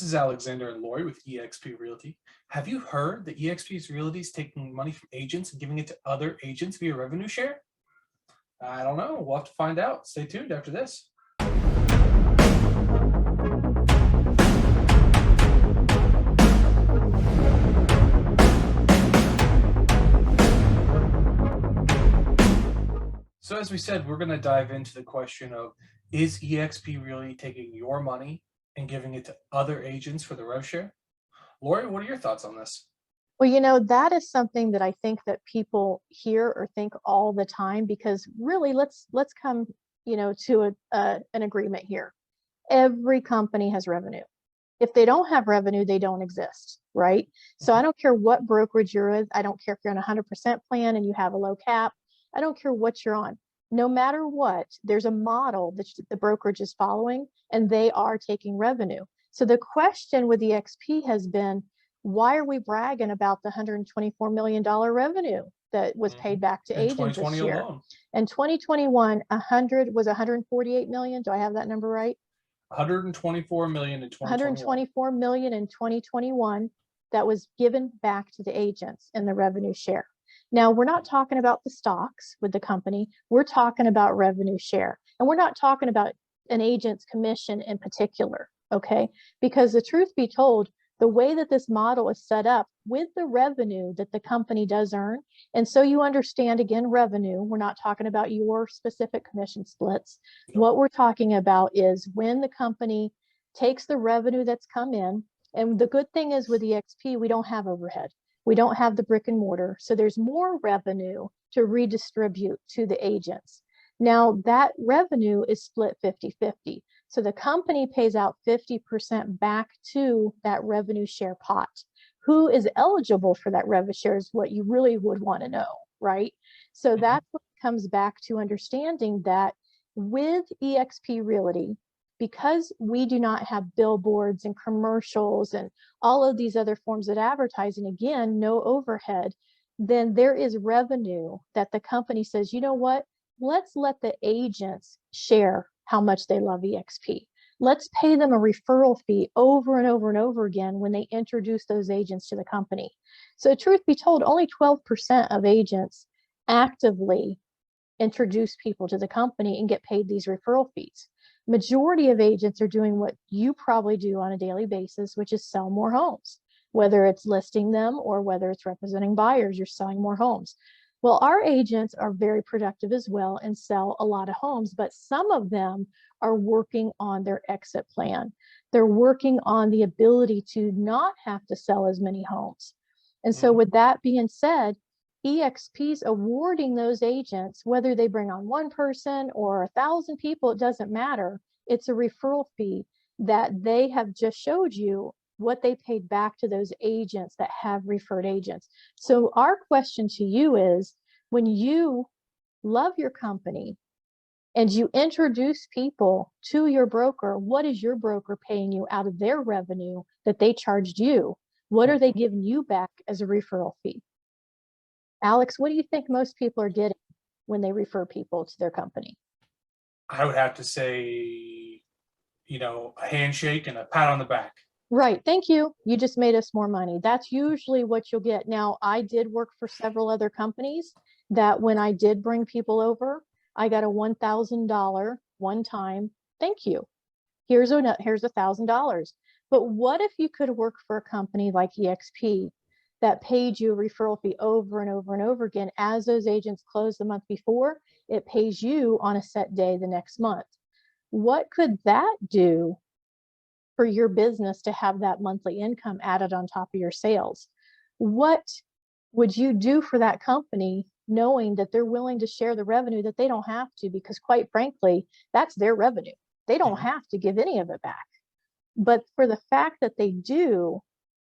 This is Alexander and Lori with eXp Realty. Have you heard that eXp Realty is taking money from agents and giving it to other agents via revenue share? I don't know. We'll have to find out. Stay tuned after this. So as we said, we're going to dive into the question of, is eXp Realty taking your money and giving it to other agents for the rev share? Lori, what are your thoughts on this? Well, that is something that I think that people hear or think all the time, because really let's come, to an agreement here. Every company has revenue. If they don't have revenue, they don't exist, right? So I don't care what brokerage you're with. I don't care if you're on a 100% plan and you have a low cap. I don't care what you're on. No matter what, there's a model that the brokerage is following, and they are taking revenue. So the question with eXp has been, why are we bragging about the $124 million revenue that was paid back to agents this year? Alone. In 2021, 148 million. Do I have that number right? 124 million in 2021. 124 million in 2021 that was given back to the agents in the revenue share. Now, we're not talking about the stocks with the company. We're talking about revenue share. And we're not talking about an agent's commission in particular, okay? Because the truth be told, the way that this model is set up with the revenue that the company does earn, and so you understand, again, revenue, we're not talking about your specific commission splits. No. What we're talking about is when the company takes the revenue that's come in, and the good thing is with eXp, we don't have overhead. We don't have the brick and mortar, so there's more revenue to redistribute to the agents. Now, that revenue is split 50-50. So the company pays out 50% back to that revenue share pot. Who is eligible for that revenue share is what you really would want to know, right? So that's what comes back to understanding that with eXp Realty, because we do not have billboards and commercials and all of these other forms of advertising, again, no overhead, then there is revenue that the company says, you know what? Let's let the agents share how much they love eXp. Let's pay them a referral fee over and over and over again when they introduce those agents to the company. So truth be told, only 12% of agents actively introduce people to the company and get paid these referral fees. Majority of agents are doing what you probably do on a daily basis, which is sell more homes, whether it's listing them or whether it's representing buyers, you're selling more homes. Well, our agents are very productive as well and sell a lot of homes, but some of them are working on their exit plan. They're working on the ability to not have to sell as many homes. And so with that being said, eXp's awarding those agents, whether they bring on one person or 1,000 people, it doesn't matter. It's a referral fee that they have just showed you what they paid back to those agents that have referred agents. So our question to you is, when you love your company and you introduce people to your broker, what is your broker paying you out of their revenue that they charged you? What are they giving you back as a referral fee? Alex, what do you think most people are getting when they refer people to their company? I would have to say, a handshake and a pat on the back. Right. Thank you. You just made us more money. That's usually what you'll get. Now, I did work for several other companies that when I did bring people over, I got a $1,000 one-time thank you. Here's $1,000. But what if you could work for a company like eXp that paid you a referral fee over and over and over again? As those agents close the month before, it pays you on a set day the next month. What could that do for your business to have that monthly income added on top of your sales? What would you do for that company knowing that they're willing to share the revenue that they don't have to? Because quite frankly, that's their revenue. They don't have to give any of it back. But for the fact that they do,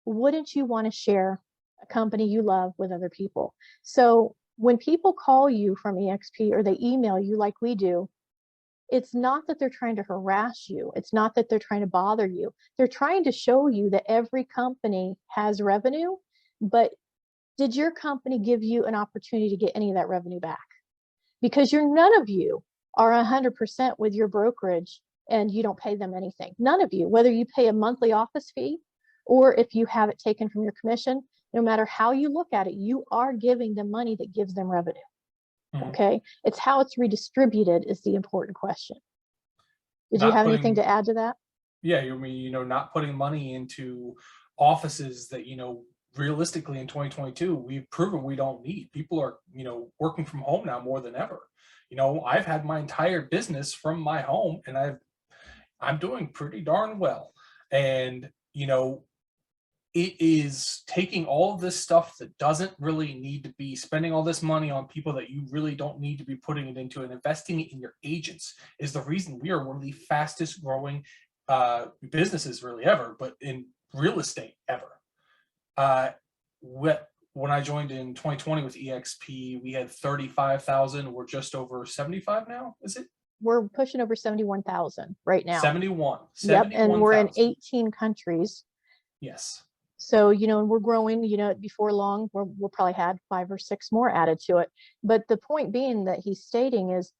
wouldn't you want to share a company you love with other people? So when people call you from eXp or they email you like we do, it's not that they're trying to harass you. It's not that they're trying to bother you. They're trying to show you that every company has revenue, but did your company give you an opportunity to get any of that revenue back? Because none of you are 100% with your brokerage and you don't pay them anything. None of you, whether you pay a monthly office fee or if you have it taken from your commission, no matter how you look at it, you are giving them money that gives them revenue. Okay. It's how it's redistributed is the important question. Did you have anything to add to that? Yeah, you mean, not putting money into offices that, realistically in 2022, we've proven we don't need. People are, working from home now more than ever. I've had my entire business from my home, and I'm doing pretty darn well. And, it is taking all of this stuff that doesn't really need to be spending all this money on people that you really don't need to be putting it into, and investing it in your agents is the reason we are one of the fastest growing businesses really ever, but in real estate ever. When I joined in 2020 with eXp, we had 35,000. We're just over 75 now, is it? We're pushing over 71,000 right now. 71. Yep, and we're in 18 countries. Yes. So, and we're growing, before long, we'll probably had 5 or 6 more added to it. But the point being that he's stating is,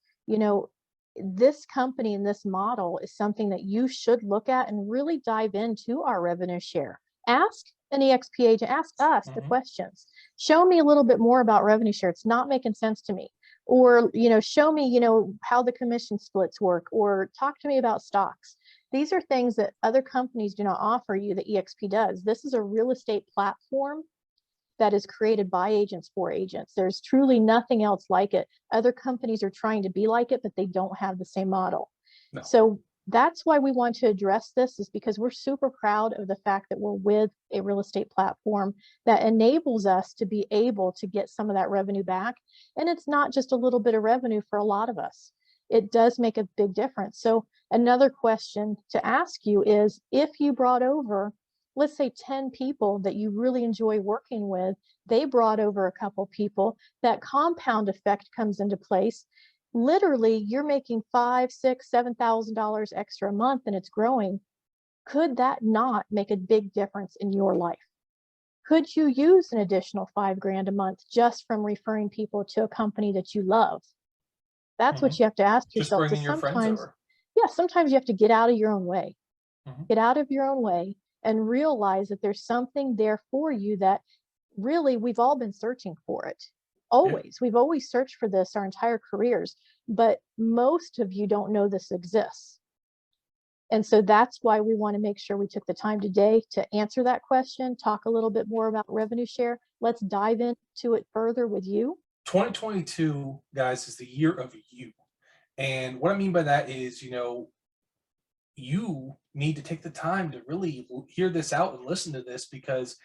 this company and this model is something that you should look at and really dive into our revenue share. Ask an eXp agent, ask us the questions. Show me a little bit more about revenue share. It's not making sense to me. Or, show me, how the commission splits work, or talk to me about stocks. These are things that other companies do not offer you that eXp does. This is a real estate platform that is created by agents for agents. There's truly nothing else like it. Other companies are trying to be like it, but they don't have the same model. No. So that's why we want to address this, is because we're super proud of the fact that we're with a real estate platform that enables us to be able to get some of that revenue back. And it's not just a little bit of revenue for a lot of us. It does make a big difference. So another question to ask you is, if you brought over, let's say 10 people that you really enjoy working with, they brought over a couple people, that compound effect comes into place. Literally, you're making $5,000, $6,000, $7,000 extra a month, and it's growing. Could that not make a big difference in your life? Could you use an additional $5,000 a month just from referring people to a company that you love? That's what you have to ask yourself. Just bringing your friends over. Yeah, sometimes you have to get out of your own way. Get out of your own way and realize that there's something there for you that really we've all been searching for it. Always. We've always searched for this our entire careers, but most of you don't know this exists. And so that's why we want to make sure we took the time today to answer that question, talk a little bit more about revenue share. Let's dive into it further with you. 2022, guys, is the year of you. And what I mean by that is, you need to take the time to really hear this out and listen to this, because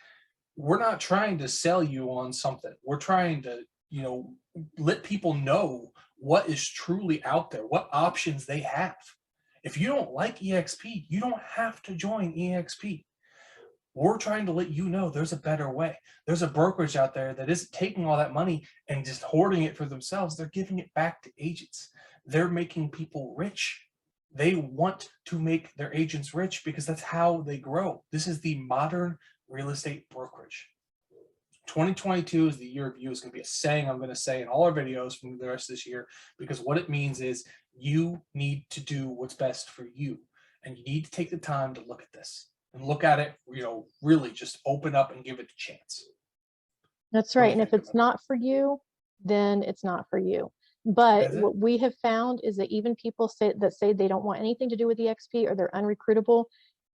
we're not trying to sell you on something. We're trying to, let people know what is truly out there, what options they have. If you don't like eXp, you don't have to join eXp. We're trying to let you know there's a better way. There's a brokerage out there that isn't taking all that money and just hoarding it for themselves. They're giving it back to agents. They're making people rich. They want to make their agents rich because that's how they grow. This is the modern real estate brokerage. 2022 is the year of you. Is going to be a saying I'm going to say in all our videos from the rest of this year, because what it means is you need to do what's best for you. And you need to take the time to look at this and look at it, really just open up and give it a chance. That's right. And if it's not for you, then it's not for you. But what we have found is that even people say they don't want anything to do with eXp, or they're unrecruitable,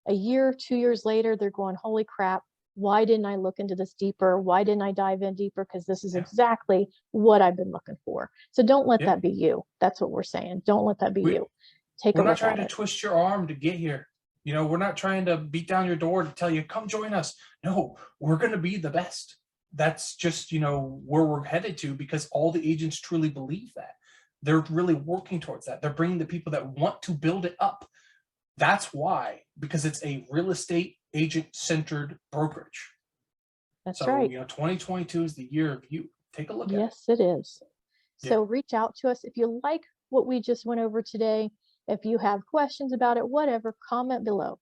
a year, 2 years later, they're going, holy crap, why didn't I look into this deeper? Why didn't I dive in deeper? Because this is exactly what I've been looking for. So don't let that be you. That's what we're saying. Don't let that be you. Take a look at it. We're not trying to twist your arm to get here. We're not trying to beat down your door to tell you, come join us. No, we're going to be the best. That's just, where we're headed to, because all the agents truly believe that. They're really working towards that. They're bringing the people that want to build it up. That's why, because it's a real estate agent-centered brokerage. That's right. 2022 is the year of you. Take a look at it. Yes, it is. So reach out to us. If you like what we just went over today, if you have questions about it, whatever, comment below.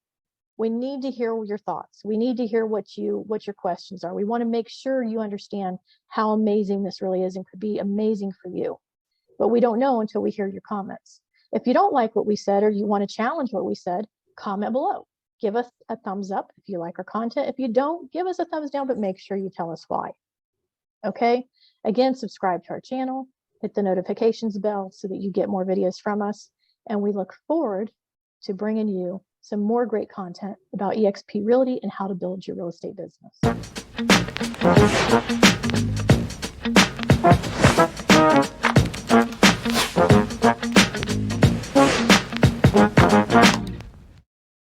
We need to hear your thoughts. We need to hear what your questions are. We want to make sure you understand how amazing this really is and could be amazing for you. But we don't know until we hear your comments. If you don't like what we said or you want to challenge what we said, comment below. Give us a thumbs up if you like our content. If you don't, give us a thumbs down, but make sure you tell us why. Okay? Again, subscribe to our channel, hit the notifications bell so that you get more videos from us. And we look forward to bringing you some more great content about eXp Realty and how to build your real estate business.